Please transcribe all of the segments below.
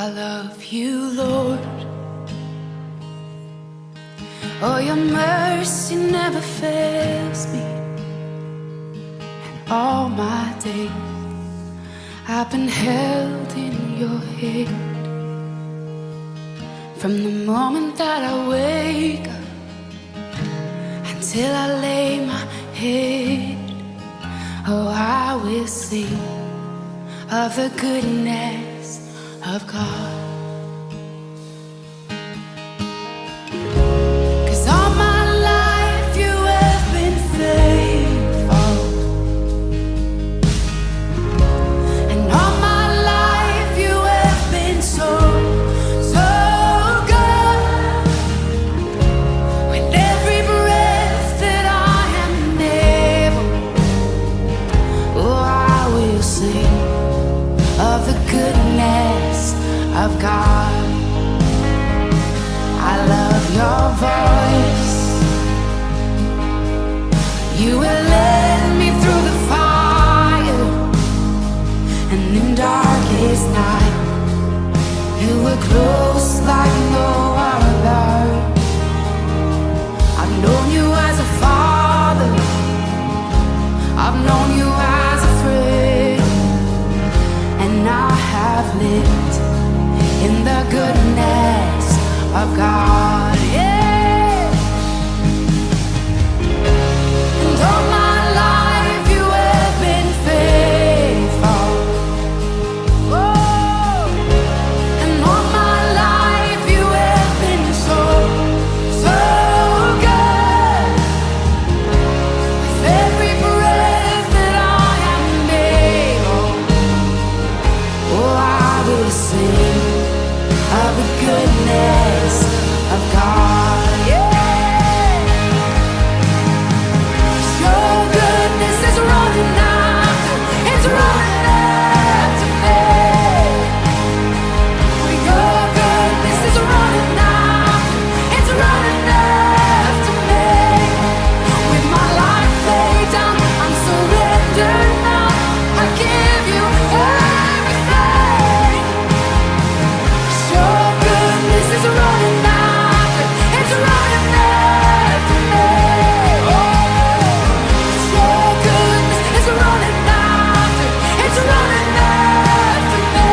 I love you, Lord. Oh, your mercy never fails me. And all my days I've been held in your hand. From the moment that I wake up until I lay my head, oh, I will sing of the goodness of God. 'Cause all my life you have been faithful, and all my life you have been so, so good. With every breath that I am able, oh, I will sing of the goodness of God. I love your voice. You will lead me through the fire, and in darkest night you were close like no other. I've known you as a father, I've known you as a friend, and I have lived in the goodness of God, yeah. And all my life you have been faithful. Oh, and all my life you have been so, so good. With every breath that I am able, oh, I will sing of the goodness of God, yeah. Your goodness is running after, it's running after me. Your goodness is running after, it's running after me. With my life laid down, I'm surrendered now. I give you everything. Your goodness is running after, it's running after me. Oh, your goodness is running after, it's running after me.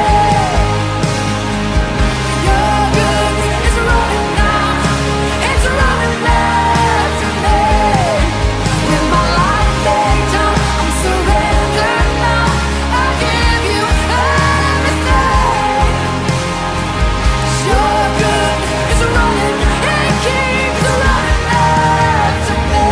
Your goodness is running after, it's running after me. With my life laid down, I'm surrendered now. I give you everything. Your goodness is running, it keeps running after me.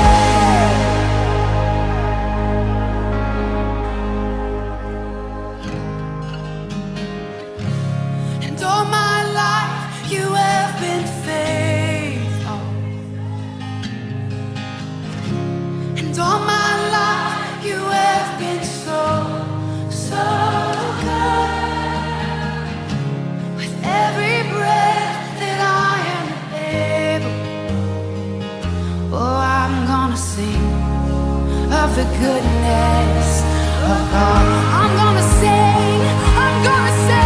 And all my life you have been faithful, and all my life you have been so, so good. With every breath that I am able, oh, I'm gonna sing of the goodness of God. I'm gonna sing, I'm gonna sing.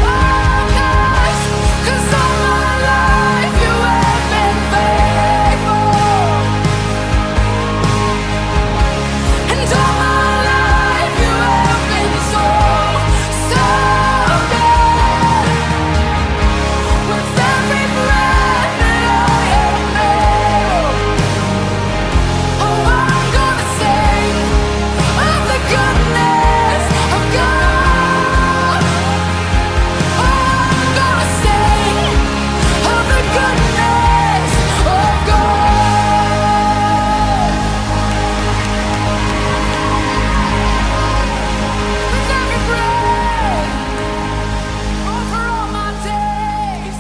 Oh, 'cause all my life you have been faithful, and all my life you have been so, so good. With every breath that I am able, oh, I'm gonna sing of the goodness of God. Oh, I'm gonna sing of the goodness of God. With every breath, over all my days.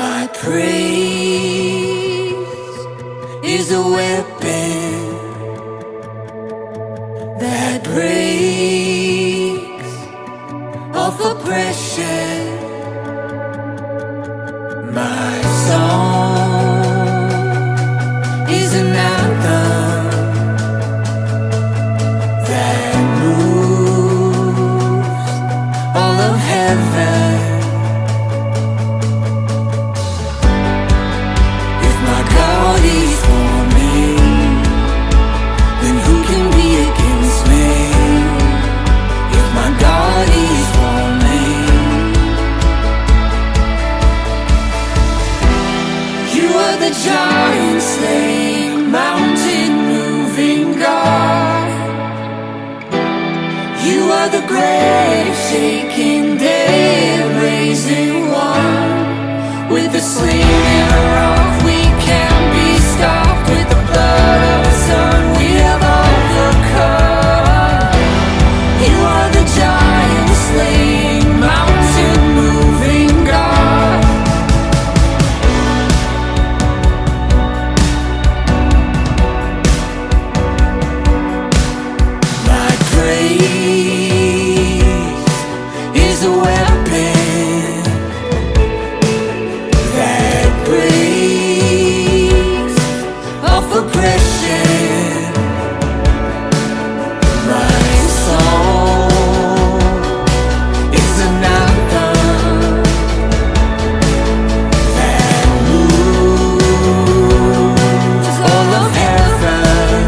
My praise is a weapon that breaks off oppression. My song is an anthem giant slaying, mountain moving God. You are the grave shaking, dead raising one. With a sling and a rock we can be stopped. With the blood of the Son we have overcome. You are the giant slaying, mountain moving God. My praise is a weapon that breaks off oppression. My song is an anthem that moves all of heaven.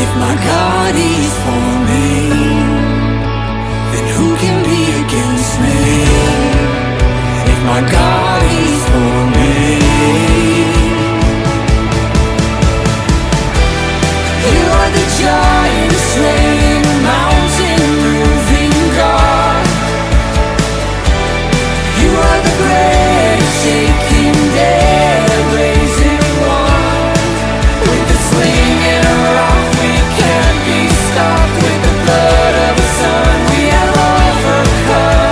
If my God is for me, then who can be against me? If my God is for me, you are the giant slaying, mountain moving God. You are the grave shaking, dead raising one. With the sling and a rock we can't be stopped. With the blood of the Son we have overcome.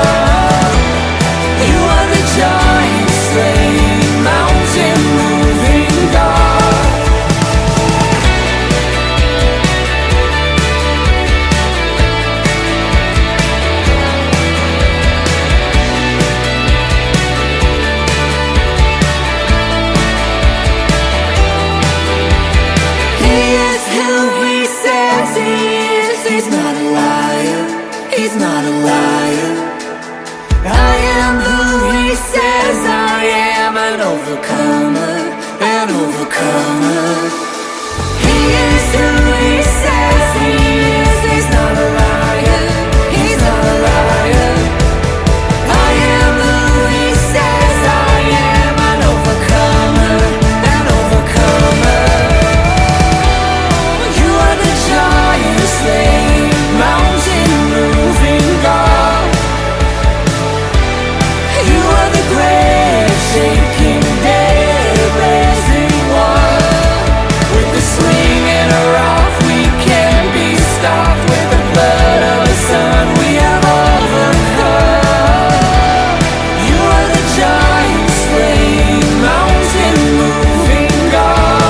You are the giant slaying, mountain moving God. He is who he says he is. He's not a liar. He's not a liar. I am who he says I am, an overcomer, an overcomer. He is who he says he is. He's not a liar. He's not a liar. I am who he says I am, an overcomer, an overcomer. You are the giant slaying, mountain moving God. You are the grave shaking, dead raising one. With the sling and a rock we can be stopped. With the blood of the Son we have overcome. You are the giant slaying, mountain moving God.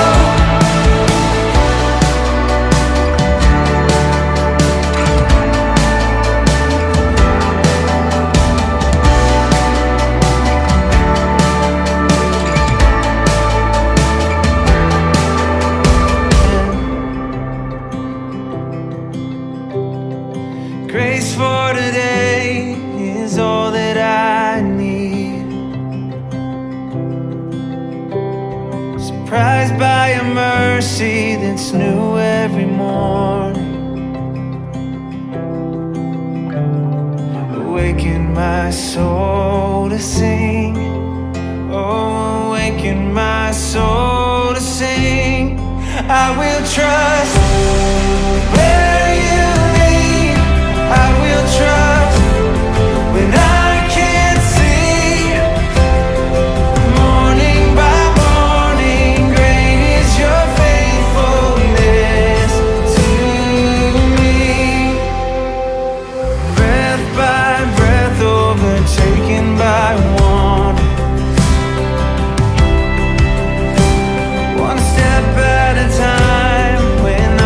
Grace for today is all that I need. Surprised by a mercy that's new every morning. Awaken my soul to sing. Oh, awaken my soul to sing. I will trust where you lead. I will trust when I can't see. Morning by morning, great is your faithfulness to me. Breath by breath, overtaken by one. One step at a time, when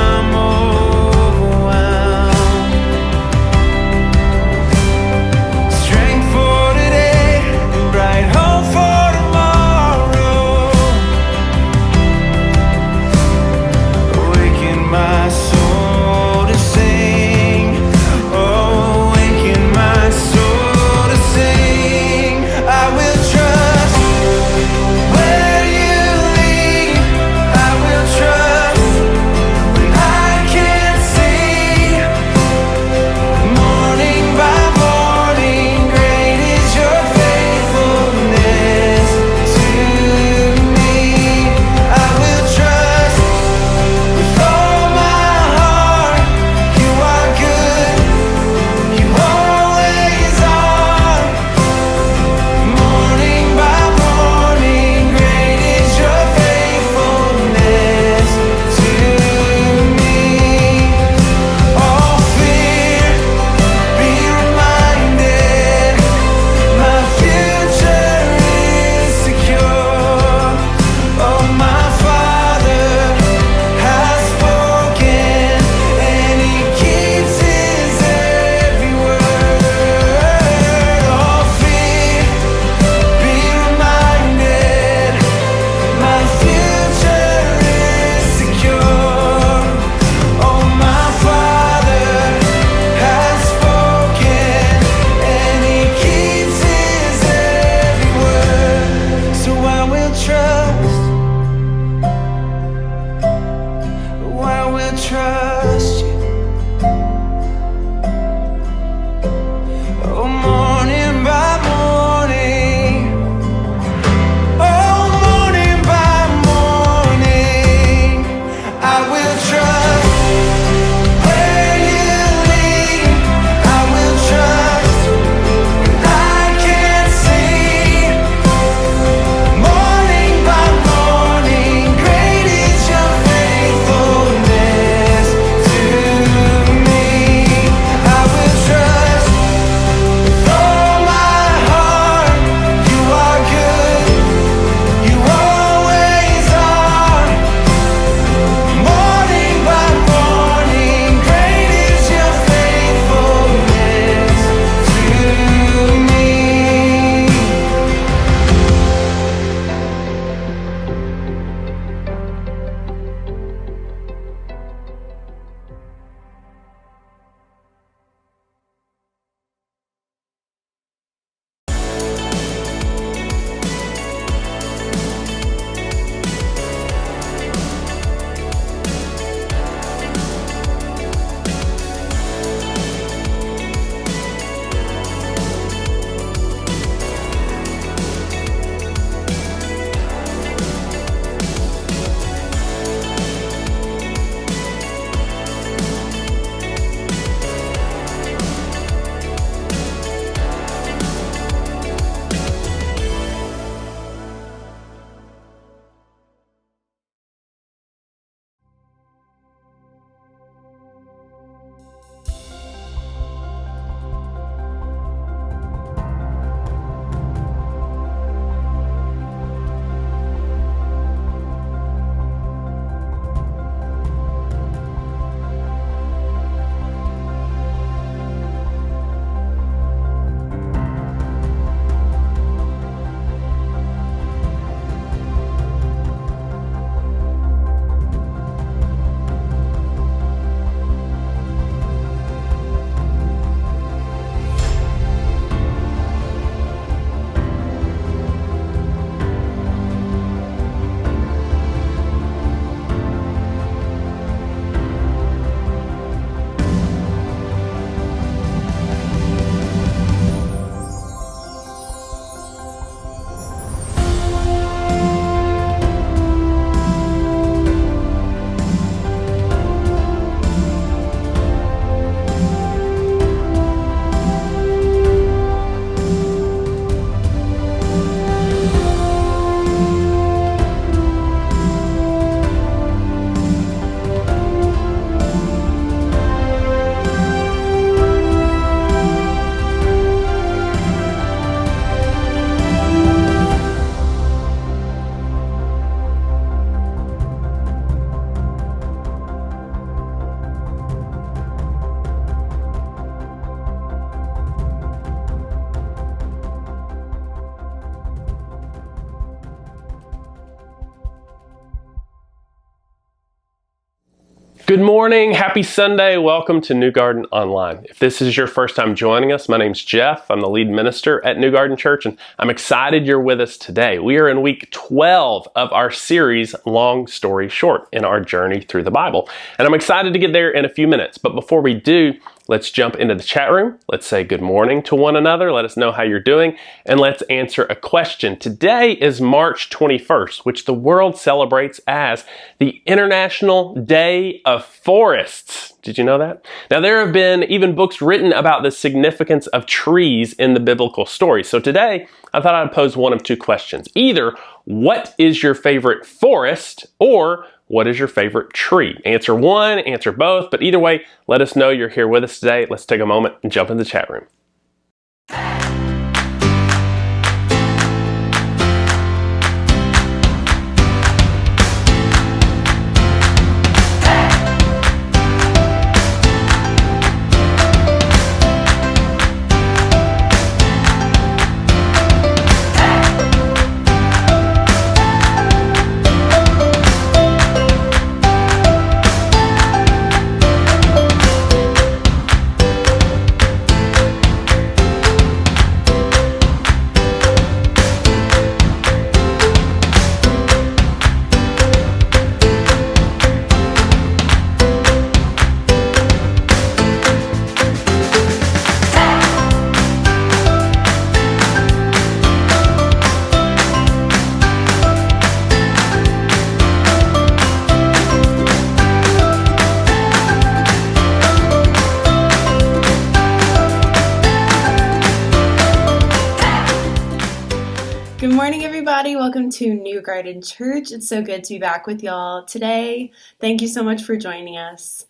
Good morning, happy Sunday, welcome to New Garden Online. If this is your first time joining us, my name's Jeff. I'm the lead minister at New Garden Church, and I'm excited you're with us today. We are in week 12 of our series, Long Story Short, in our journey through the Bible. And I'm excited to get there in a few minutes, but before we do, let's jump into the chat room. Let's say good morning to one another. Let us know how you're doing, and let's answer a question. Today is March 21st, which the world celebrates as the International Day of Forests. Did you know that? Now, there have been even books written about the significance of trees in the biblical story. So today, I thought I'd pose one of two questions. Either, what is your favorite forest, or what is your favorite tree? Answer one, answer both, but either way, let us know you're here with us today. Let's take a moment and jump in the chat room. Good morning, everybody. Welcome to New Garden Church. It's so good to be back with y'all today. Thank you so much for joining us.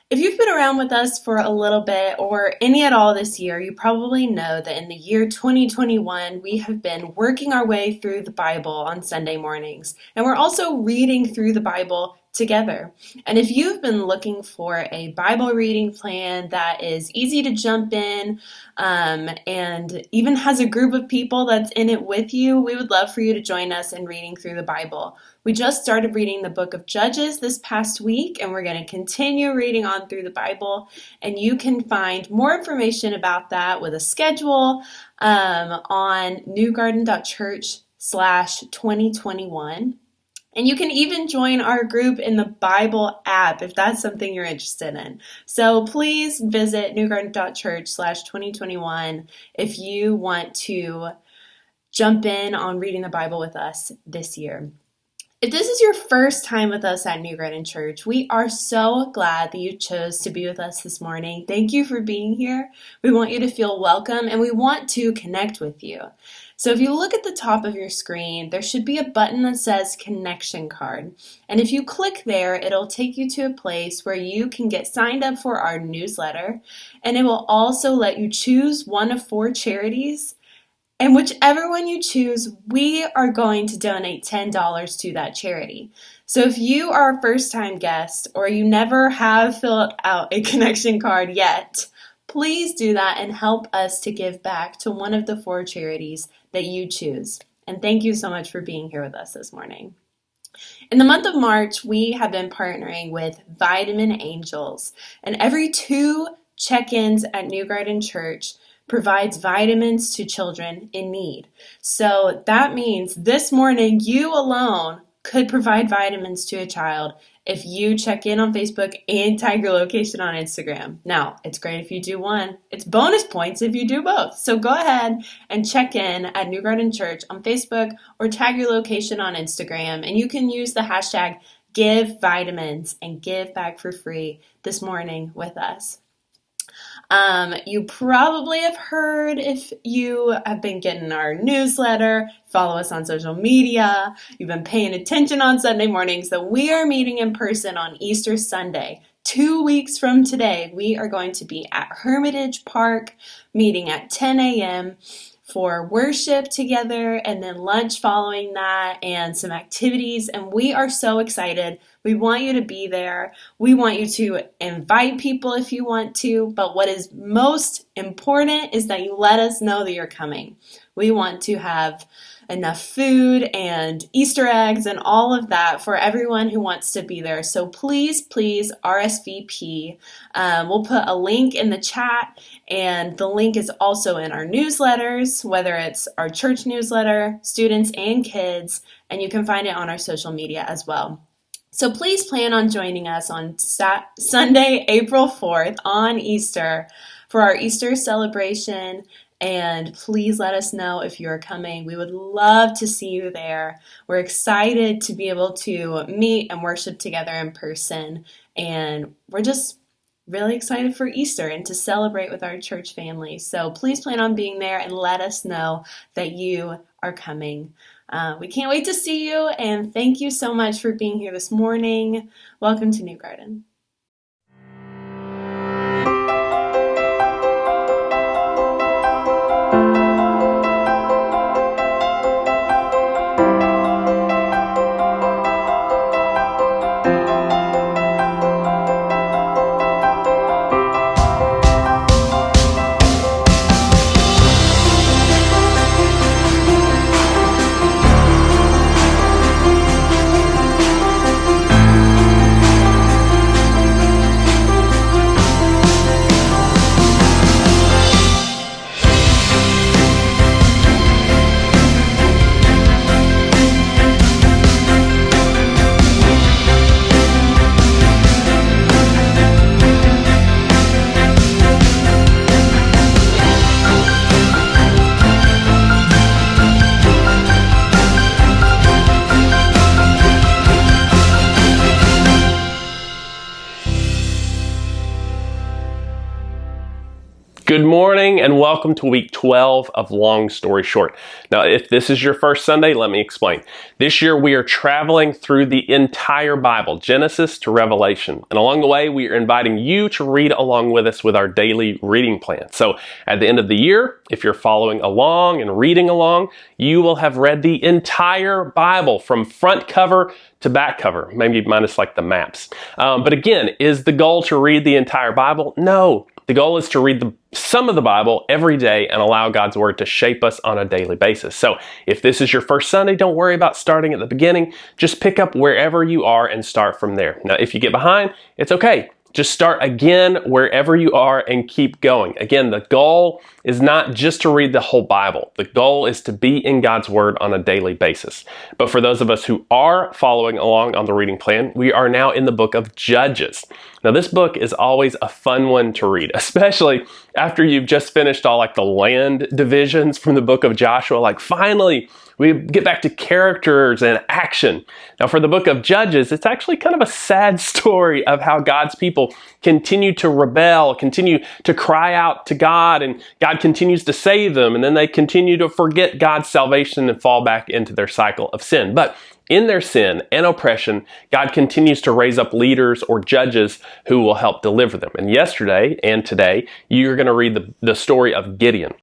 If you've been around with us for a little bit or any at all this year, you probably know that in the year 2021, we have been working our way through the Bible on Sunday mornings. And we're also reading through the Bible together. And if you've been looking for a Bible reading plan that is easy to jump in and even has a group of people that's in it with you, we would love for you to join us in reading through the Bible. We just started reading the book of Judges this past week, and we're going to continue reading on through the Bible. And you can find more information about that with a schedule on newgarden.church/2021. And you can even join our group in the Bible app if that's something you're interested in. So please visit newgarden.church/2021 if you want to jump in on reading the Bible with us this year. If this is your first time with us at New Garden Church, we are so glad that you chose to be with us this morning. Thank you for being here. We want you to feel welcome, and we want to connect with you. So if you look at the top of your screen, there should be a button that says Connection Card. And if you click there, it'll take you to a place where you can get signed up for our newsletter. And it will also let you choose one of 4 charities. And whichever one you choose, we are going to donate $10 to that charity. So if you are a first-time guest or you never have filled out a connection card yet, please do that and help us to give back to one of the 4 charities that you choose. And thank you so much for being here with us this morning. In the month of March, we have been partnering with Vitamin Angels. And every 2 check-ins at New Garden Church provides vitamins to children in need. So that means this morning you alone could provide vitamins to a child if you check in on Facebook and tag your location on Instagram. Now, it's great if you do one. It's bonus points if you do both. So go ahead and check in at New Garden Church on Facebook or tag your location on Instagram. And you can use the hashtag #GiveVitamins and give back for free this morning with us. You probably have heard, if you have been getting our newsletter, follow us on social media, you've been paying attention on Sunday mornings, that we are meeting in person on Easter Sunday. 2 weeks from today, we are going to be at Hermitage Park, meeting at 10 a.m. for worship together, and then lunch following that, and some activities. And we are so excited We want you to be there. We want you to invite people if you want to. But what is most important is that you let us know that you're coming. We want to have enough food and Easter eggs and all of that for everyone who wants to be there. So please RSVP. We'll put a link in the chat, and the link is also in our newsletters, whether it's our church newsletter, students and kids, and you can find it on our social media as well. So please plan on joining us on Sunday, April 4th on Easter for our Easter celebration. And please let us know if you're coming. We would love to see you there. We're excited to be able to meet and worship together in person. And we're just really excited for Easter and to celebrate with our church family. So please plan on being there and let us know that you are coming. We can't wait to see you. And thank you so much for being here this morning. Welcome to New Garden. Good morning and welcome to week 12 of Long Story Short. Now, if this is your first Sunday, let me explain. This year we are traveling through the entire Bible, Genesis to Revelation. And along the way, we are inviting you to read along with us with our daily reading plan. So at the end of the year, if you're following along and reading along, you will have read the entire Bible from front cover to back cover, maybe minus like the maps. But again, is the goal to read the entire Bible? No. The goal is to read some of the Bible every day and allow God's Word to shape us on a daily basis. So if this is your first Sunday, don't worry about starting at the beginning. Just pick up wherever you are and start from there. Now, if you get behind, it's okay. Just start again wherever you are and keep going. Again, the goal is not just to read the whole Bible. The goal is to be in God's Word on a daily basis. But for those of us who are following along on the reading plan, we are now in the book of Judges. Now, this book is always a fun one to read, especially after you've just finished all like the land divisions from the book of Joshua. Like finally, we get back to characters and action. Now, for the book of Judges, it's actually kind of a sad story of how God's people continue to rebel, continue to cry out to God, and God continues to save them, and then they continue to forget God's salvation and fall back into their cycle of sin. But in their sin and oppression, God continues to raise up leaders or judges who will help deliver them. And yesterday and today, you're going to read the story of Gideon,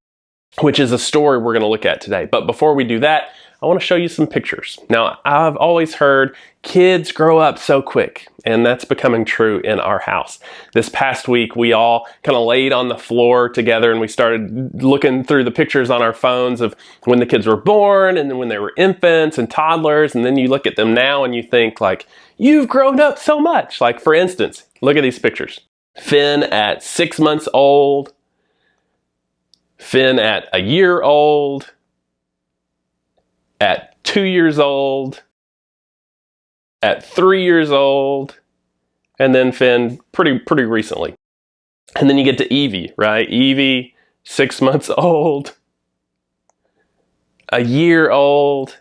which is a story we're going to look at today. But before we do that, I want to show you some pictures. Now, I've always heard kids grow up so quick, and that's becoming true in our house. This past week, we all kind of laid on the floor together and we started looking through the pictures on our phones of when the kids were born and then when they were infants and toddlers. And then you look at them now and you think like, you've grown up so much. Like for instance, look at these pictures. Finn at 6 months old, Finn at a year old, at 2 years old, at 3 years old, and then Finn pretty recently. And then you get to Evie, right? Evie, 6 months old, a year old,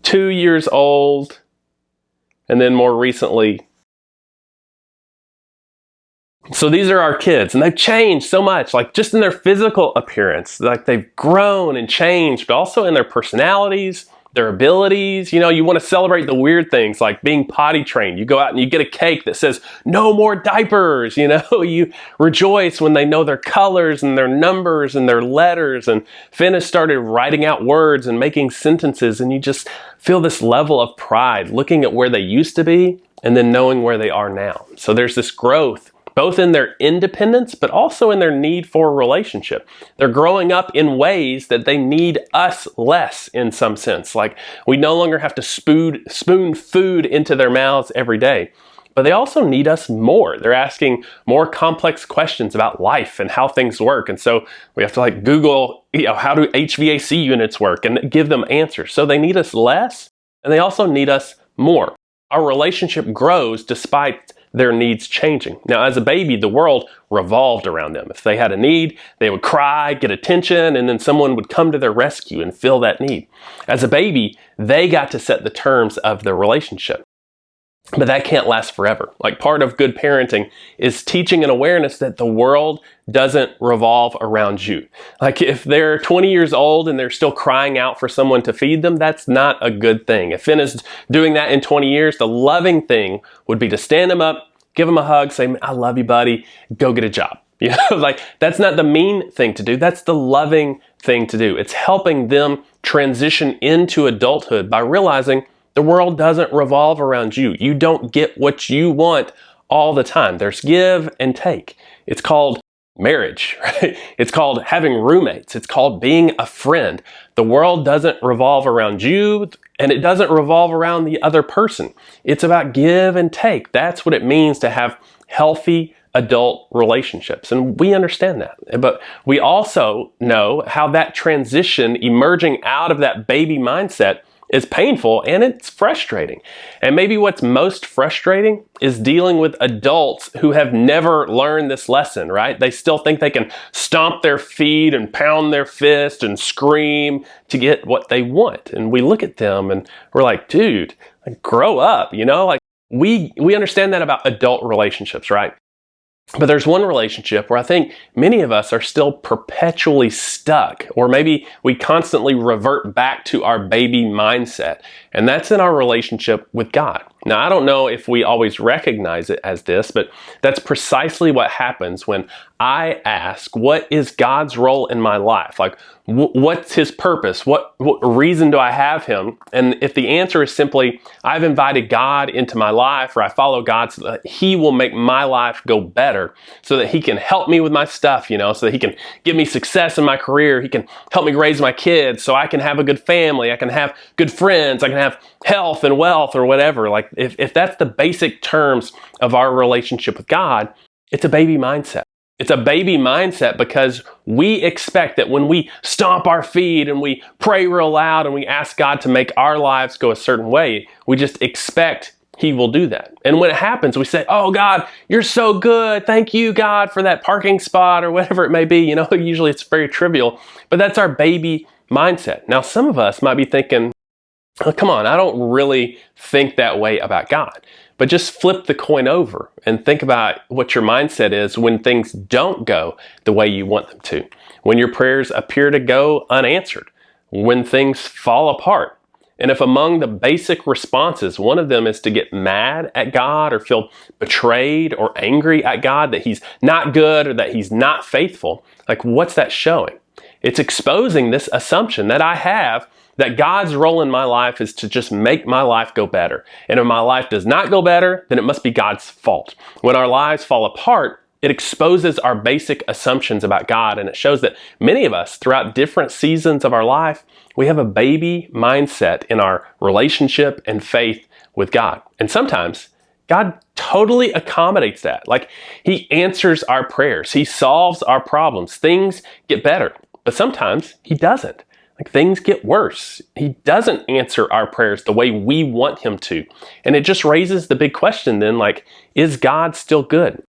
2 years old, and then more recently. So these are our kids, and they've changed so much, like just in their physical appearance, like they've grown and changed, but also in their personalities, their abilities. You want to celebrate the weird things like being potty trained. You go out and you get a cake that says, no more diapers. You rejoice when they know their colors and their numbers and their letters. And Finn has started writing out words and making sentences, and you just feel this level of pride looking at where they used to be and then knowing where they are now. So there's this growth both in their independence, but also in their need for a relationship. They're growing up in ways that they need us less in some sense. Like we no longer have to spoon food into their mouths every day, but they also need us more. They're asking more complex questions about life and how things work. And so we have to Google, how do HVAC units work and give them answers. So they need us less, and they also need us more. Our relationship grows despite their needs changing. Now, as a baby, the world revolved around them. If they had a need, they would cry, get attention, and then someone would come to their rescue and fill that need. As a baby, they got to set the terms of their relationship. But that can't last forever. Part of good parenting is teaching an awareness that the world doesn't revolve around you. If they're 20 years old and they're still crying out for someone to feed them, that's not a good thing. If Finn is doing that in 20 years, the loving thing would be to stand him up, give him a hug, say, I love you, buddy, go get a job. That's not the mean thing to do. That's the loving thing to do. It's helping them transition into adulthood by realizing the world doesn't revolve around you. You don't get what you want all the time. There's give and take. It's called marriage, right? It's called having roommates. It's called being a friend. The world doesn't revolve around you, and it doesn't revolve around the other person. It's about give and take. That's what it means to have healthy adult relationships. And we understand that. But we also know how that transition, emerging out of that baby mindset, is painful and it's frustrating. And maybe what's most frustrating is dealing with adults who have never learned this lesson, right? They still think they can stomp their feet and pound their fist and scream to get what they want. And we look at them and we're like, dude, grow up, we understand that about adult relationships, right? But there's one relationship where I think many of us are still perpetually stuck, or maybe we constantly revert back to our baby mindset, and that's in our relationship with God. Now, I don't know if we always recognize it as this, but that's precisely what happens when I ask, what is God's role in my life? What's his purpose? What reason do I have him? And if the answer is simply, I've invited God into my life, or I follow God so that he will make my life go better, so that he can help me with my stuff, so that he can give me success in my career. He can help me raise my kids so I can have a good family. I can have good friends. I can have health and wealth or whatever. If that's the basic terms of our relationship with God, it's a baby mindset. It's a baby mindset because we expect that when we stomp our feet and we pray real loud and we ask God to make our lives go a certain way, we just expect he will do that. And when it happens, we say, oh God, you're so good. Thank you, God, for that parking spot or whatever it may be. Usually it's very trivial, but that's our baby mindset. Now, some of us might be thinking, oh, come on, I don't really think that way about God. But just flip the coin over and think about what your mindset is when things don't go the way you want them to, when your prayers appear to go unanswered, when things fall apart. And if among the basic responses, one of them is to get mad at God or feel betrayed or angry at God that he's not good or that he's not faithful, what's that showing? It's exposing this assumption that I have that God's role in my life is to just make my life go better. And if my life does not go better, then it must be God's fault. When our lives fall apart, it exposes our basic assumptions about God, and it shows that many of us, throughout different seasons of our life, we have a baby mindset in our relationship and faith with God. And sometimes God totally accommodates that. He answers our prayers. He solves our problems. Things get better. But sometimes he doesn't. Things get worse. He doesn't answer our prayers the way we want him to. And it just raises the big question then, is God still good?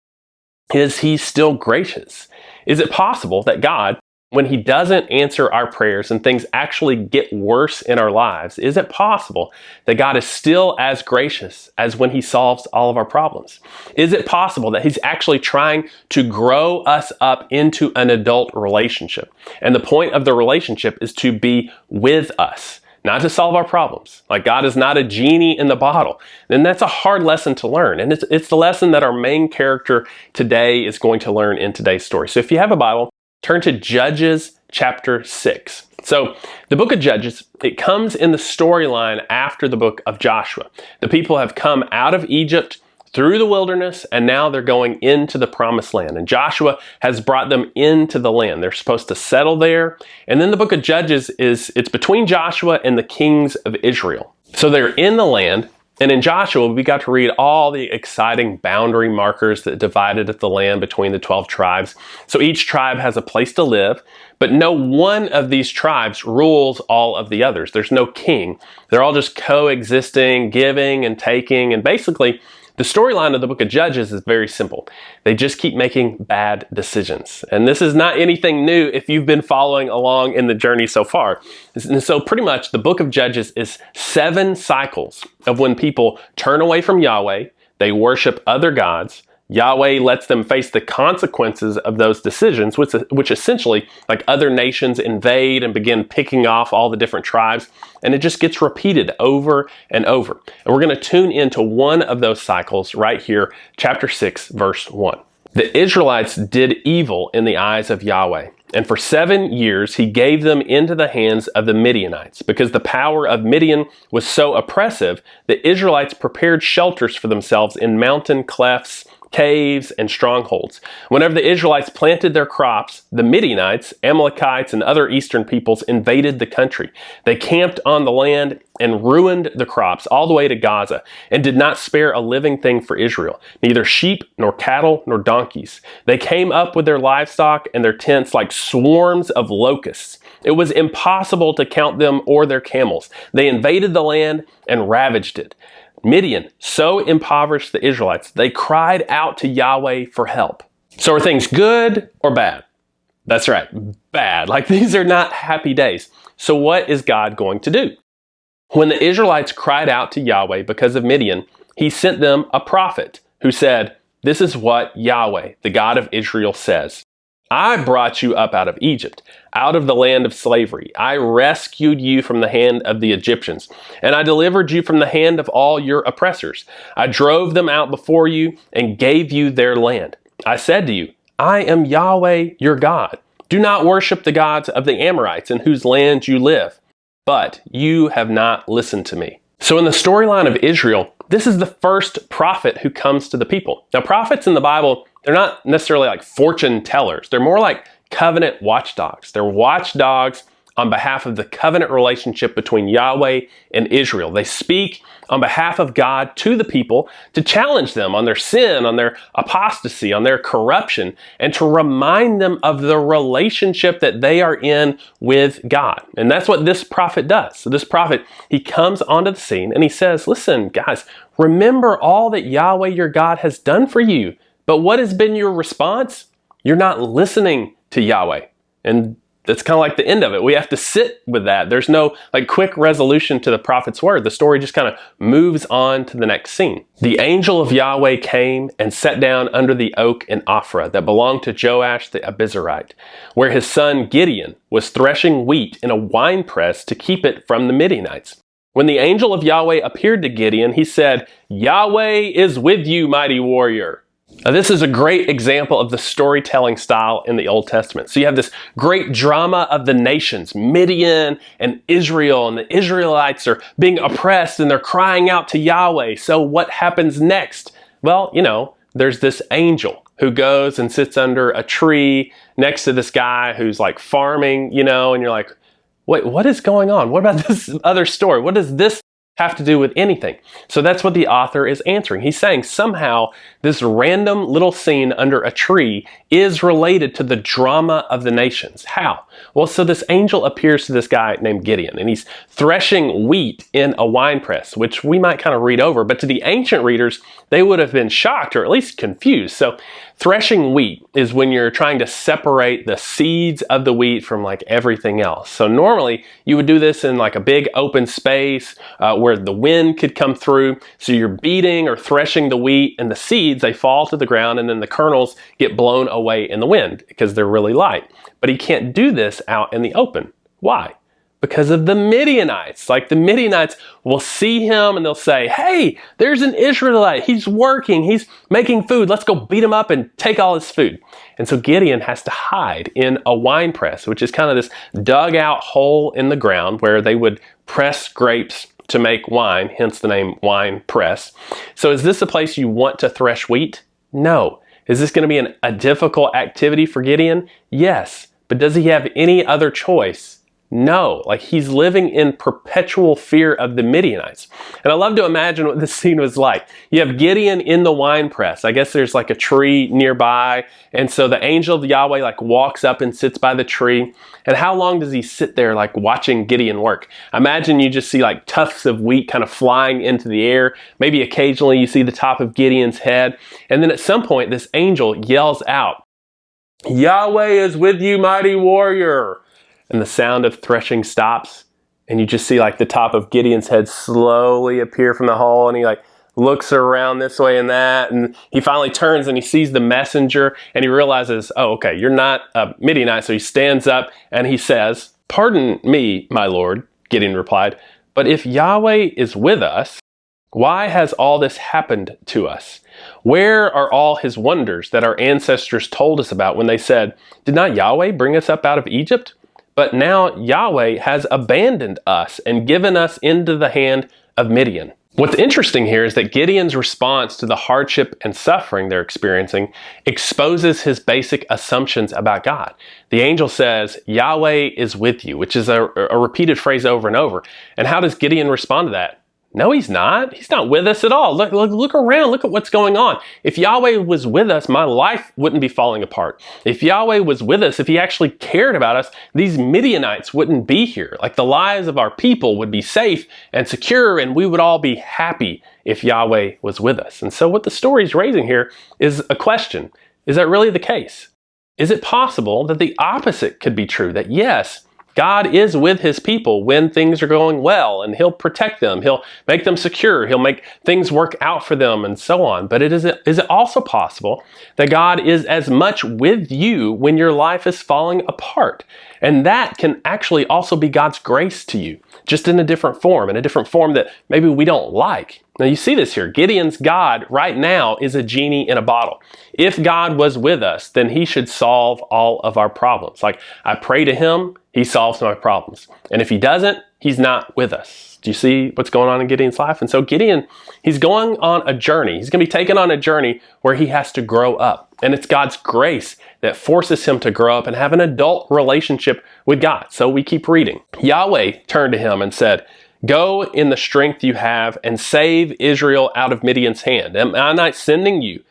Is he still gracious? Is it possible that God, when he doesn't answer our prayers and things actually get worse in our lives, is it possible that God is still as gracious as when he solves all of our problems? Is it possible that he's actually trying to grow us up into an adult relationship? And the point of the relationship is to be with us, not to solve our problems. Like God is not a genie in the bottle. And that's a hard lesson to learn. And it's the lesson that our main character today is going to learn in today's story. So if you have a Bible, turn to Judges chapter 6. So the book of Judges, it comes in the storyline after the book of Joshua. The people have come out of Egypt through the wilderness, and now they're going into the promised land. And Joshua has brought them into the land. They're supposed to settle there. And then the book of Judges it's between Joshua and the kings of Israel. So they're in the land. And in Joshua, we got to read all the exciting boundary markers that divided the land between the 12 tribes. So each tribe has a place to live, but no one of these tribes rules all of the others. There's no king. They're all just coexisting, giving and taking, and basically, the storyline of the book of Judges is very simple. They just keep making bad decisions. And this is not anything new if you've been following along in the journey so far. And so pretty much the book of Judges is 7 cycles of when people turn away from Yahweh, they worship other gods, Yahweh lets them face the consequences of those decisions, which essentially, like other nations invade and begin picking off all the different tribes, and it just gets repeated over and over. And we're going to tune into one of those cycles right here, chapter 6, verse 1. The Israelites did evil in the eyes of Yahweh, and for 7 years he gave them into the hands of the Midianites. Because the power of Midian was so oppressive, the Israelites prepared shelters for themselves in mountain clefts, caves, and strongholds. Whenever the Israelites planted their crops, the Midianites, Amalekites, and other eastern peoples invaded the country. They camped on the land and ruined the crops all the way to Gaza, and did not spare a living thing for Israel, neither sheep, nor cattle, nor donkeys. They came up with their livestock and their tents like swarms of locusts. It was impossible to count them or their camels. They invaded the land and ravaged it. Midian so impoverished the Israelites, they cried out to Yahweh for help. So are things good or bad? That's right, bad. Like these are not happy days. So what is God going to do? When the Israelites cried out to Yahweh because of Midian, he sent them a prophet who said, "This is what Yahweh, the God of Israel, says. I brought you up out of Egypt, out of the land of slavery. I rescued you from the hand of the Egyptians, and I delivered you from the hand of all your oppressors. I drove them out before you and gave you their land. I said to you, I am Yahweh your God. Do not worship the gods of the Amorites in whose land you live. But you have not listened to me." So in the storyline of Israel, this is the first prophet who comes to the people. Now, prophets in the Bible, they're not necessarily like fortune tellers. They're more like covenant watchdogs. They're watchdogs on behalf of the covenant relationship between Yahweh and Israel. They speak on behalf of God to the people to challenge them on their sin, on their apostasy, on their corruption, and to remind them of the relationship that they are in with God. And that's what this prophet does. So this prophet, he comes onto the scene and he says, listen, guys, remember all that Yahweh your God has done for you. But what has been your response? You're not listening to Yahweh. And that's kind of like the end of it. We have to sit with that. There's no like quick resolution to the prophet's word. The story just kind of moves on to the next scene. The angel of Yahweh came and sat down under the oak in Ophrah that belonged to Joash the Abizarite, where his son Gideon was threshing wheat in a winepress to keep it from the Midianites. When the angel of Yahweh appeared to Gideon, he said, "Yahweh is with you, mighty warrior." Now, this is a great example of the storytelling style in the Old Testament. So you have this great drama of the nations, Midian and Israel, and the Israelites are being oppressed and they're crying out to Yahweh. So what happens next? Well, there's this angel who goes and sits under a tree next to this guy who's like farming, and you're like, wait, what is going on? What about this other story? What does this have to do with anything? So that's what the author is answering. He's saying somehow this random little scene under a tree is related to the drama of the nations. How? Well, so this angel appears to this guy named Gideon, and he's threshing wheat in a winepress, which we might kind of read over, but to the ancient readers, they would have been shocked or at least confused. So threshing wheat is when you're trying to separate the seeds of the wheat from like everything else. So normally you would do this in like a big open space where the wind could come through. So you're beating or threshing the wheat, and the seeds, they fall to the ground, and then the kernels get blown away in the wind because they're really light. But he can't do this out in the open. Why? Because of the Midianites. Like the Midianites will see him and they'll say, hey, there's an Israelite. He's working. He's making food. Let's go beat him up and take all his food. And so Gideon has to hide in a wine press, which is kind of this dug out hole in the ground where they would press grapes to make wine, hence the name wine press. So is this a place you want to thresh wheat? No. Is this going to be a difficult activity for Gideon? Yes. But does he have any other choice? No, like he's living in perpetual fear of the Midianites. And I love to imagine what this scene was like. You have Gideon in the wine press. I guess there's like a tree nearby. And so the angel of Yahweh like walks up and sits by the tree. And how long does he sit there like watching Gideon work? Imagine you just see like tufts of wheat kind of flying into the air. Maybe occasionally you see the top of Gideon's head. And then at some point this angel yells out, Yahweh is with you, mighty warrior. And the sound of threshing stops, and you just see like the top of Gideon's head slowly appear from the hole, and he like looks around this way and that, and he finally turns and he sees the messenger, and he realizes, oh, okay, you're not a Midianite. So he stands up and he says, pardon me, my lord, Gideon replied, but if Yahweh is with us, why has all this happened to us? Where are all his wonders that our ancestors told us about when they said, did not Yahweh bring us up out of Egypt? But now Yahweh has abandoned us and given us into the hand of Midian. What's interesting here is that Gideon's response to the hardship and suffering they're experiencing exposes his basic assumptions about God. The angel says, Yahweh is with you, which is a repeated phrase over and over. And how does Gideon respond to that? No, he's not. He's not with us at all. Look around. Look at what's going on. If Yahweh was with us, my life wouldn't be falling apart. If Yahweh was with us, if he actually cared about us, these Midianites wouldn't be here. Like the lives of our people would be safe and secure, and we would all be happy if Yahweh was with us. And so what the story is raising here is a question. Is that really the case? Is it possible that the opposite could be true? That yes, God is with his people when things are going well, and he'll protect them. He'll make them secure. He'll make things work out for them and so on. But is it also possible that God is as much with you when your life is falling apart? And that can actually also be God's grace to you, just in a different form that maybe we don't like. Now you see this here. Gideon's God right now is a genie in a bottle. If God was with us, then he should solve all of our problems. Like I pray to him, he solves my problems. And if he doesn't, he's not with us. Do you see what's going on in Gideon's life? And so Gideon, he's going on a journey. He's going to be taken on a journey where he has to grow up. And it's God's grace that forces him to grow up and have an adult relationship with God. So we keep reading. Yahweh turned to him and said, go in the strength you have and save Israel out of Midian's hand. Am I not sending you?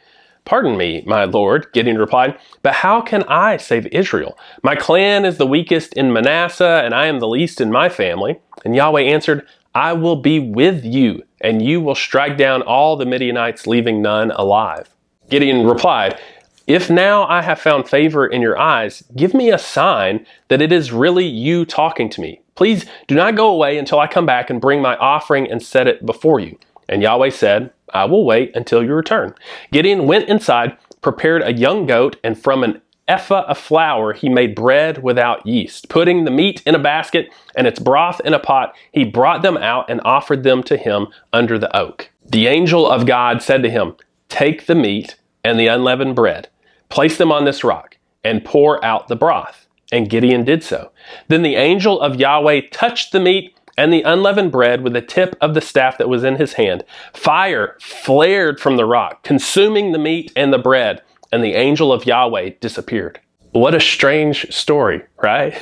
Pardon me, my lord, Gideon replied, but how can I save Israel? My clan is the weakest in Manasseh, and I am the least in my family. And Yahweh answered, I will be with you, and you will strike down all the Midianites, leaving none alive. Gideon replied, if now I have found favor in your eyes, give me a sign that it is really you talking to me. Please do not go away until I come back and bring my offering and set it before you. And Yahweh said, I will wait until you return. Gideon went inside, prepared a young goat, and from an ephah of flour he made bread without yeast. Putting the meat in a basket and its broth in a pot, he brought them out and offered them to him under the oak. The angel of God said to him, take the meat and the unleavened bread, place them on this rock, and pour out the broth. And Gideon did so. Then the angel of Yahweh touched the meat and the unleavened bread with the tip of the staff that was in his hand. Fire flared from the rock, consuming the meat and the bread, and the angel of Yahweh disappeared. What a strange story, right?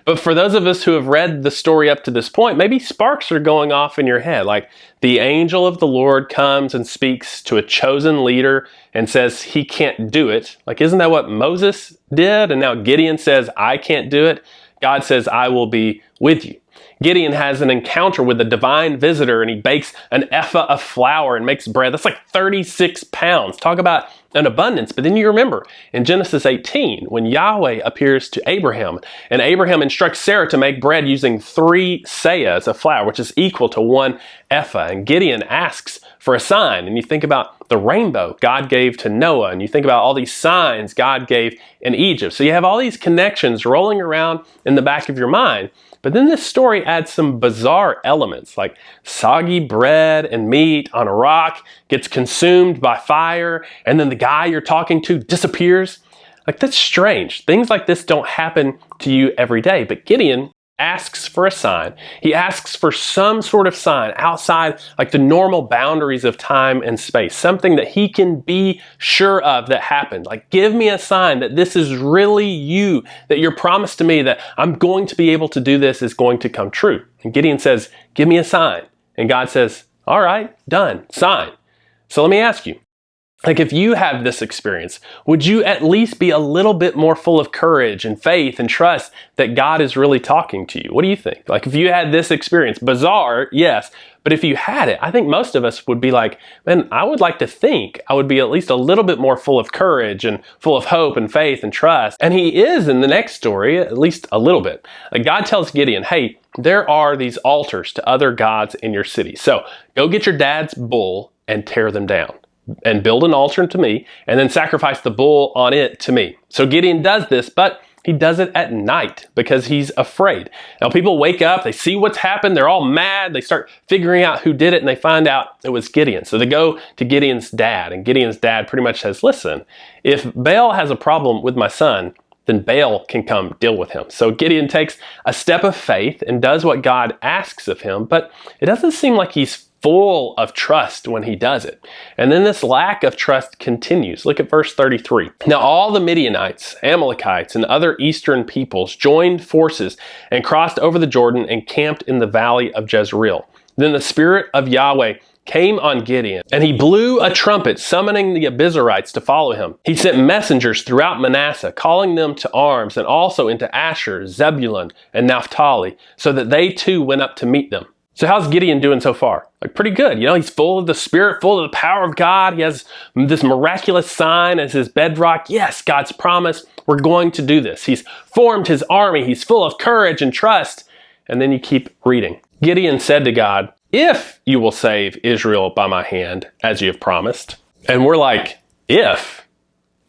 But for those of us who have read the story up to this point, maybe sparks are going off in your head. Like the angel of the Lord comes and speaks to a chosen leader and says he can't do it. Like, isn't that what Moses did? And now Gideon says, I can't do it. God says, I will be with you. Gideon has an encounter with a divine visitor, and he bakes an ephah of flour and makes bread. That's like 36 pounds. Talk about an abundance. But then you remember in Genesis 18, when Yahweh appears to Abraham, and Abraham instructs Sarah to make bread using 3 seahs of flour, which is equal to 1 ephah. And Gideon asks for a sign. And you think about the rainbow God gave to Noah, and you think about all these signs God gave in Egypt. So you have all these connections rolling around in the back of your mind. But then this story adds some bizarre elements, like soggy bread and meat on a rock gets consumed by fire, and then the guy you're talking to disappears. Like, that's strange. Things like this don't happen to you every day. But Gideon asks for a sign. He asks for some sort of sign outside like the normal boundaries of time and space, something that he can be sure of that happened. Like, give me a sign that this is really you, that your promise to me that I'm going to be able to do this is going to come true. And Gideon says, give me a sign. And God says, all right, done, sign. So let me ask you, like, if you have this experience, would you at least be a little bit more full of courage and faith and trust that God is really talking to you? What do you think? Like, if you had this experience, bizarre, yes, but if you had it, I think most of us would be like, man, I would like to think I would be at least a little bit more full of courage and full of hope and faith and trust. And he is in the next story, at least a little bit. Like, God tells Gideon, hey, there are these altars to other gods in your city. So go get your dad's bull and tear them down, and build an altar to me, and then sacrifice the bull on it to me. So Gideon does this, but he does it at night because he's afraid. Now people wake up, they see what's happened, they're all mad, they start figuring out who did it, and they find out it was Gideon. So they go to Gideon's dad, and Gideon's dad pretty much says, listen, if Baal has a problem with my son, then Baal can come deal with him. So Gideon takes a step of faith and does what God asks of him, but it doesn't seem like he's full of trust when he does it. And then this lack of trust continues. Look at verse 33. Now all the Midianites, Amalekites, and other eastern peoples joined forces and crossed over the Jordan and camped in the valley of Jezreel. Then the Spirit of Yahweh came on Gideon, and he blew a trumpet, summoning the Abiezrites to follow him. He sent messengers throughout Manasseh, calling them to arms, and also into Asher, Zebulun, and Naphtali, so that they too went up to meet them. So how's Gideon doing so far? Like, pretty good. You know, he's full of the Spirit, full of the power of God. He has this miraculous sign as his bedrock. Yes, God's promise. We're going to do this. He's formed his army. He's full of courage and trust. And then you keep reading. Gideon said to God, if you will save Israel by my hand, as you have promised. And we're like, if?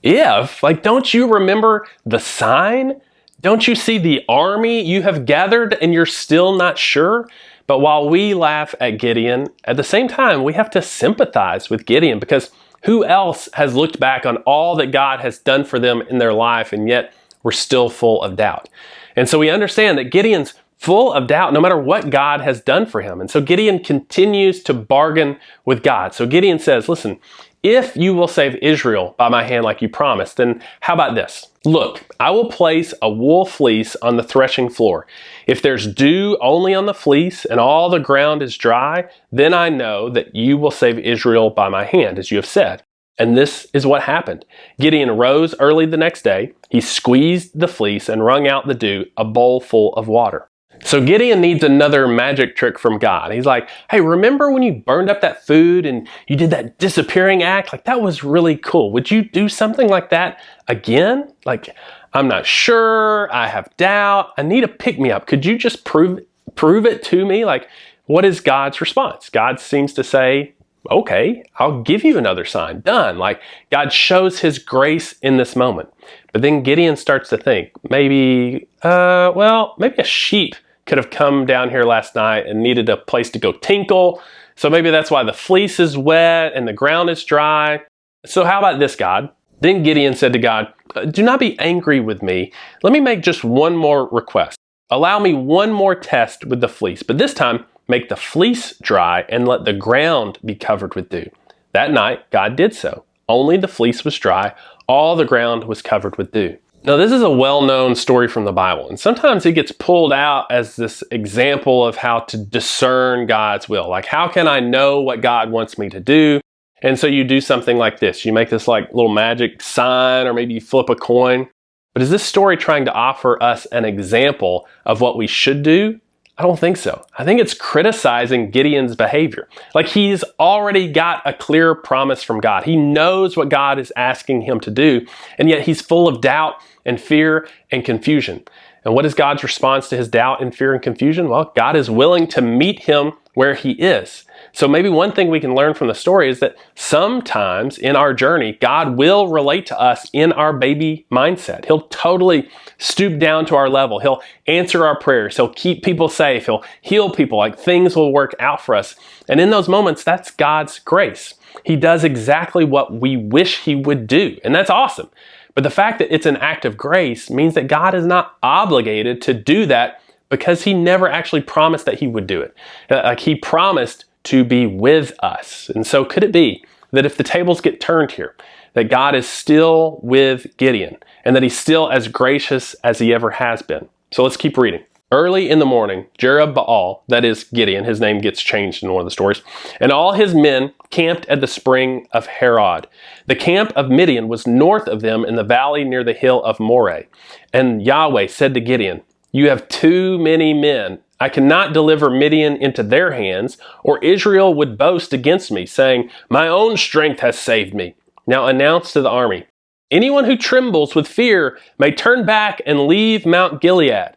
Like, don't you remember the sign? Don't you see the army you have gathered and you're still not sure? But while we laugh at Gideon, at the same time, we have to sympathize with Gideon, because who else has looked back on all that God has done for them in their life, and yet we're still full of doubt. And so we understand that Gideon's full of doubt no matter what God has done for him. And so Gideon continues to bargain with God. So Gideon says, listen, if you will save Israel by my hand like you promised, then how about this? Look, I will place a wool fleece on the threshing floor. If there's dew only on the fleece and all the ground is dry, then I know that you will save Israel by my hand, as you have said. And this is what happened. Gideon rose early the next day. He squeezed the fleece and wrung out the dew, a bowl full of water. So Gideon needs another magic trick from God. He's like, hey, remember when you burned up that food and you did that disappearing act? Like, that was really cool. Would you do something like that again? Like, I'm not sure. I have doubt. I need a pick-me-up. Could you just prove it to me? Like, what is God's response? God seems to say, okay, I'll give you another sign. Done. Like, God shows his grace in this moment. But then Gideon starts to think, maybe a sheep could have come down here last night and needed a place to go tinkle. So maybe that's why the fleece is wet and the ground is dry. So how about this, God? Then Gideon said to God, do not be angry with me. Let me make just one more request. Allow me one more test with the fleece, but this time make the fleece dry and let the ground be covered with dew. That night, God did so. Only the fleece was dry. All the ground was covered with dew. Now, this is a well-known story from the Bible, and sometimes it gets pulled out as this example of how to discern God's will. Like, how can I know what God wants me to do? And so you do something like this. You make this like little magic sign, or maybe you flip a coin. But is this story trying to offer us an example of what we should do? I don't think so. I think it's criticizing Gideon's behavior. Like, he's already got a clear promise from God. He knows what God is asking him to do, and yet he's full of doubt and fear and confusion. And what is God's response to his doubt and fear and confusion? Well, God is willing to meet him where he is. So maybe one thing we can learn from the story is that sometimes in our journey, God will relate to us in our baby mindset. He'll totally stoop down to our level. He'll answer our prayers. He'll keep people safe. He'll heal people. Like things will work out for us. And in those moments, that's God's grace. He does exactly what we wish He would do. And that's awesome. But the fact that it's an act of grace means that God is not obligated to do that because He never actually promised that He would do it. Like He promised to be with us. And so could it be that if the tables get turned here, that God is still with Gideon and that He's still as gracious as He ever has been? So let's keep reading. Early in the morning, Jerubbaal, that is Gideon, his name gets changed in one of the stories, and all his men camped at the spring of Harod. The camp of Midian was north of them in the valley near the hill of Moreh. And Yahweh said to Gideon, "You have too many men. I cannot deliver Midian into their hands, or Israel would boast against me, saying, 'My own strength has saved me.' Now announce to the army, 'Anyone who trembles with fear may turn back and leave Mount Gilead.'"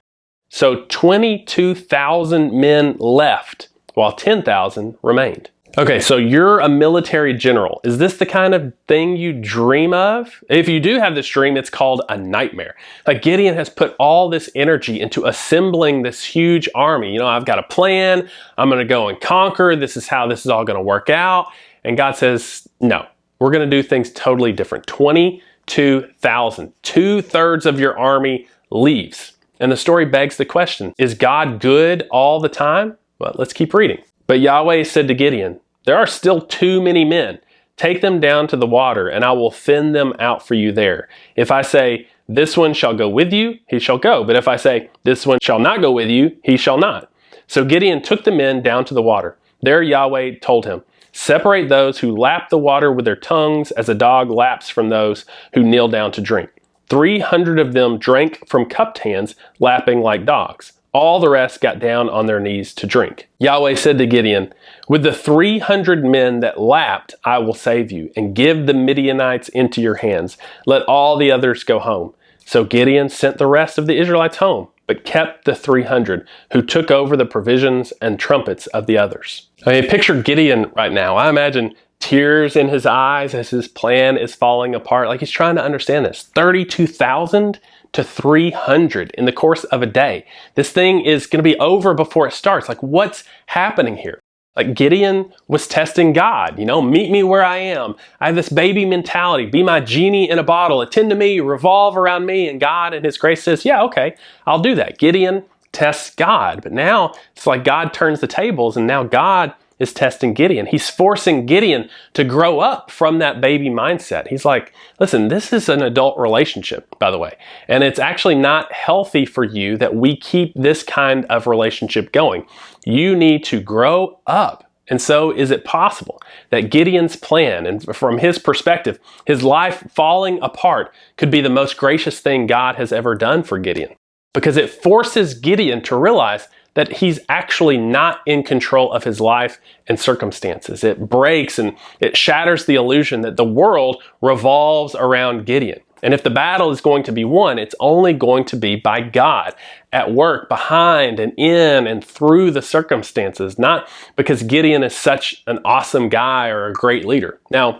So 22,000 men left, while 10,000 remained. Okay, so you're a military general. Is this the kind of thing you dream of? If you do have this dream, it's called a nightmare. Like Gideon has put all this energy into assembling this huge army. You know, I've got a plan. I'm going to go and conquer. This is how this is all going to work out. And God says, no, we're going to do things totally different. 22,000, 2/3 of your army leaves. And the story begs the question, is God good all the time? Well, let's keep reading. But Yahweh said to Gideon, "There are still too many men. Take them down to the water, and I will thin them out for you there. If I say, 'This one shall go with you,' he shall go. But if I say, 'This one shall not go with you,' he shall not." So Gideon took the men down to the water. There Yahweh told him, "Separate those who lap the water with their tongues as a dog laps from those who kneel down to drink." 300 of them drank from cupped hands, lapping like dogs. All the rest got down on their knees to drink. Yahweh said to Gideon, "With the 300 men that lapped, I will save you, and give the Midianites into your hands. Let all the others go home." So Gideon sent the rest of the Israelites home, but kept the 300 who took over the provisions and trumpets of the others. I mean, picture Gideon right now. I imagine tears in his eyes as his plan is falling apart. Like he's trying to understand this. 32,000 to 300 in the course of a day. This thing is going to be over before it starts. Like what's happening here? Like Gideon was testing God, you know, meet me where I am. I have this baby mentality, be my genie in a bottle, attend to me, revolve around me. And God in His grace says, yeah, okay, I'll do that. Gideon tests God, but now it's like God turns the tables and now God is testing Gideon. He's forcing Gideon to grow up from that baby mindset. He's like, listen, this is an adult relationship, by the way, and it's actually not healthy for you that we keep this kind of relationship going. You need to grow up. And so is it possible that Gideon's plan, and from his perspective, his life falling apart could be the most gracious thing God has ever done for Gideon? Because it forces Gideon to realize that he's actually not in control of his life and circumstances. It breaks and it shatters the illusion that the world revolves around Gideon. And if the battle is going to be won, it's only going to be by God at work behind and in and through the circumstances, not because Gideon is such an awesome guy or a great leader. Now,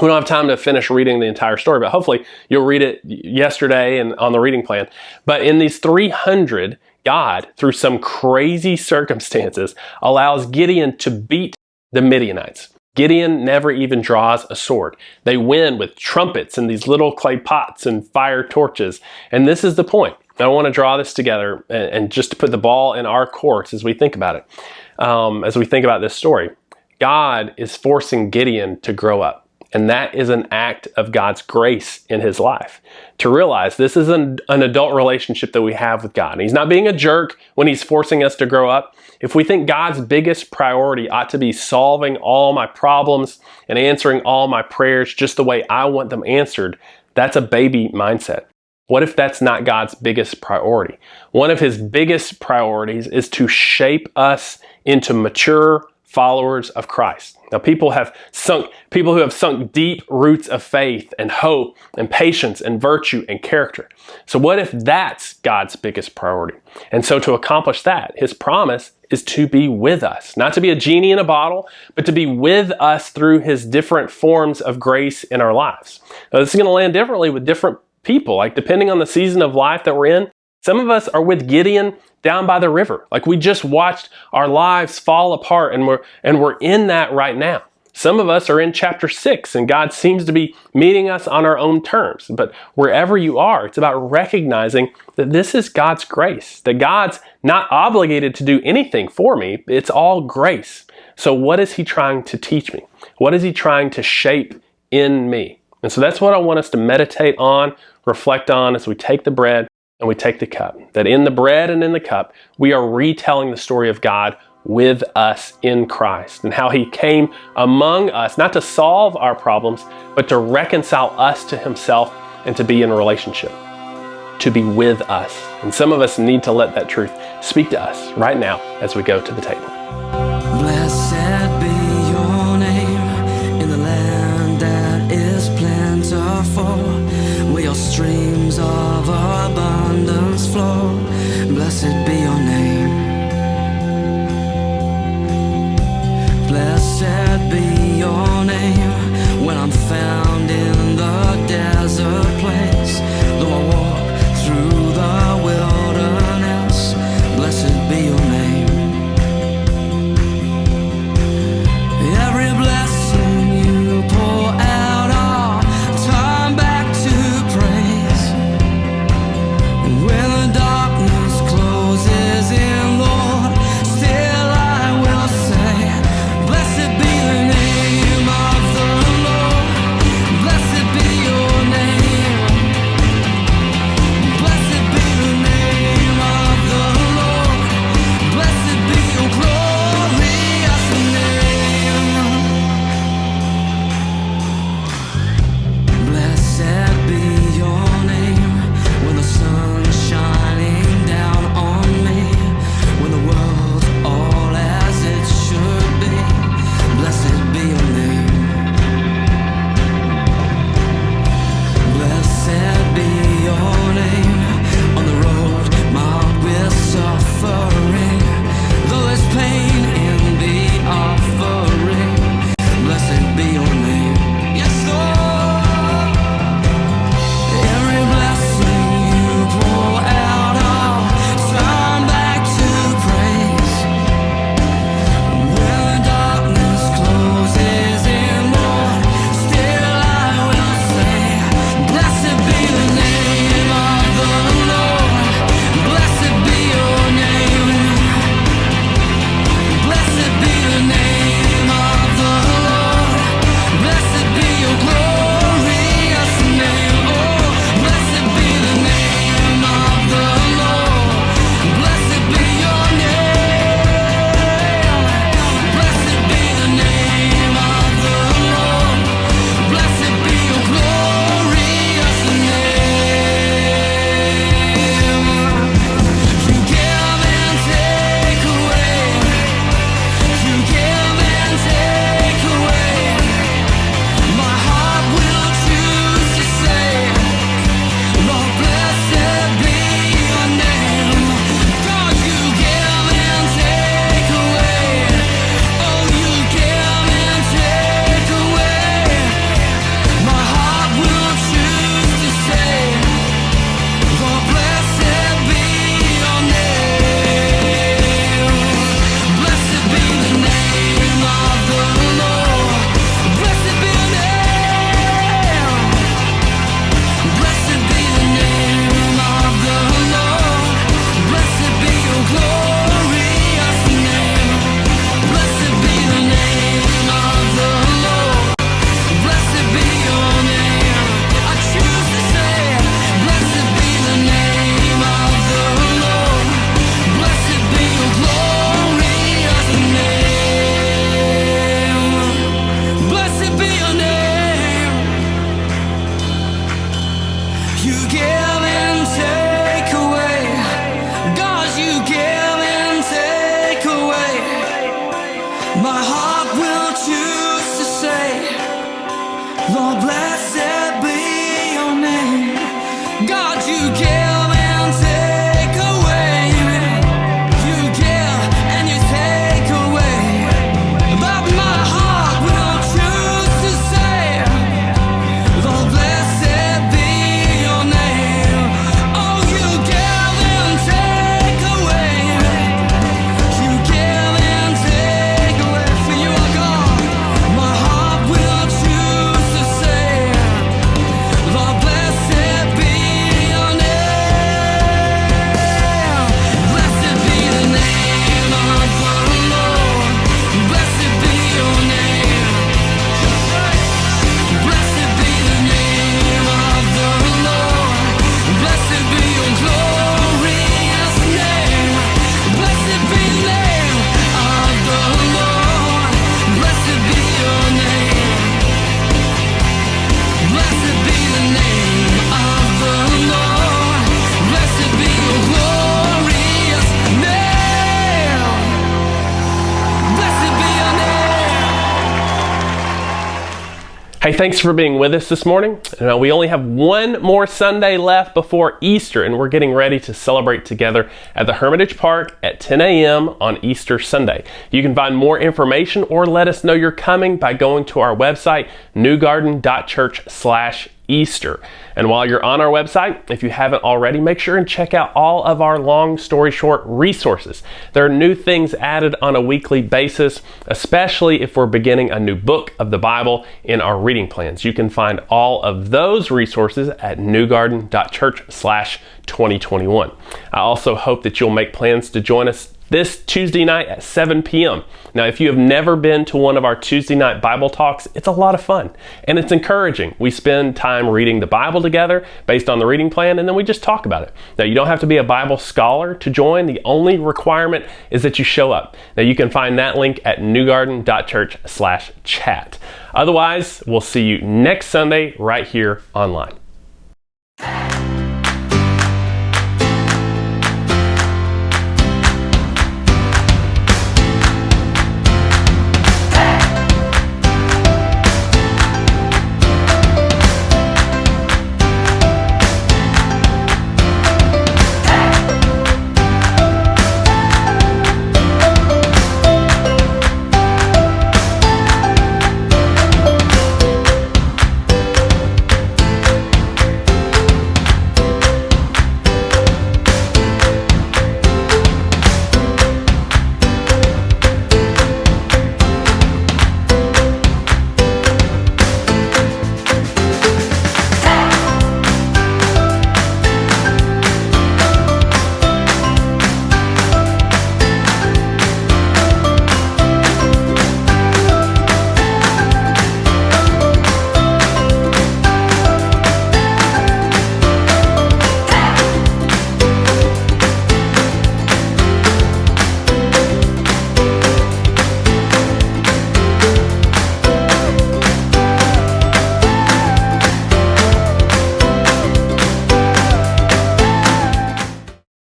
we don't have time to finish reading the entire story, but hopefully you'll read it yesterday and on the reading plan. But in these 300, God, through some crazy circumstances, allows Gideon to beat the Midianites. Gideon never even draws a sword. They win with trumpets and these little clay pots and fire torches. And this is the point. I want to draw this together and just to put the ball in our courts as we think about it, as we think about this story. God is forcing Gideon to grow up. And that is an act of God's grace in his life. To realize this is an adult relationship that we have with God. And He's not being a jerk when He's forcing us to grow up. If we think God's biggest priority ought to be solving all my problems and answering all my prayers just the way I want them answered, that's a baby mindset. What if that's not God's biggest priority? One of His biggest priorities is to shape us into mature, followers of Christ. Now, people who have sunk deep roots of faith and hope and patience and virtue and character. So what if that's God's biggest priority? And so to accomplish that, his promise is to be with us, not to be a genie in a bottle, but to be with us through his different forms of grace in our lives. Now, this is going to land differently with different people, like depending on the season of life that we're in. Some of us are with Gideon down by the river. Like we just watched our lives fall apart and we're in that right now. Some of us are in chapter 6 and God seems to be meeting us on our own terms. But wherever you are, it's about recognizing that this is God's grace, that God's not obligated to do anything for me. It's all grace. So what is he trying to teach me? What is he trying to shape in me? And so that's what I want us to meditate on, reflect on as we take the bread and we take the cup. That in the bread and in the cup, we are retelling the story of God with us in Christ and how he came among us, not to solve our problems, but to reconcile us to himself and to be in a relationship, to be with us. And some of us need to let that truth speak to us right now as we go to the table. Blessed be your name in the land that is plentiful, where your streams of abundance flow. Blessed be your name. Blessed be your name when I'm found in the desert place. Though I walk through the wilderness, blessed be your name. My heart will choose to say, Lord, blessed be your name. God, you give and take away. You give and you take away. But my heart will choose to say, Lord, blessed be your name. Oh, you give and take away. You give and take away. For you are God. My heart will choose to say, Lord, blessed be your name. Blessed be the name of the Lord. Blessed be your name. Blessed be the name of the Lord. Blessed be your glorious name. Blessed be the name of the Lord. Blessed be your name. Blessed be the name of the Lord. Blessed be your glorious name. Blessed be your name. Hey, thanks for being with us this morning. We only have one more Sunday left before Easter, and we're getting ready to celebrate together at the Hermitage Park at 10 a.m. on Easter Sunday. You can find more information or let us know you're coming by going to our website, newgarden.church/Easter. And while you're on our website, if you haven't already, make sure and check out all of our long story short resources. There are new things added on a weekly basis, especially if we're beginning a new book of the Bible in our reading plans. You can find all of those resources at newgarden.church/2021. I also hope that you'll make plans to join us this Tuesday night at 7 p.m. Now, if you have never been to one of our Tuesday night Bible talks, it's a lot of fun and it's encouraging. We spend time reading the Bible together based on the reading plan, and then we just talk about it. Now, you don't have to be a Bible scholar to join. The only requirement is that you show up. Now, you can find that link at newgarden.church/chat. Otherwise, we'll see you next Sunday right here online.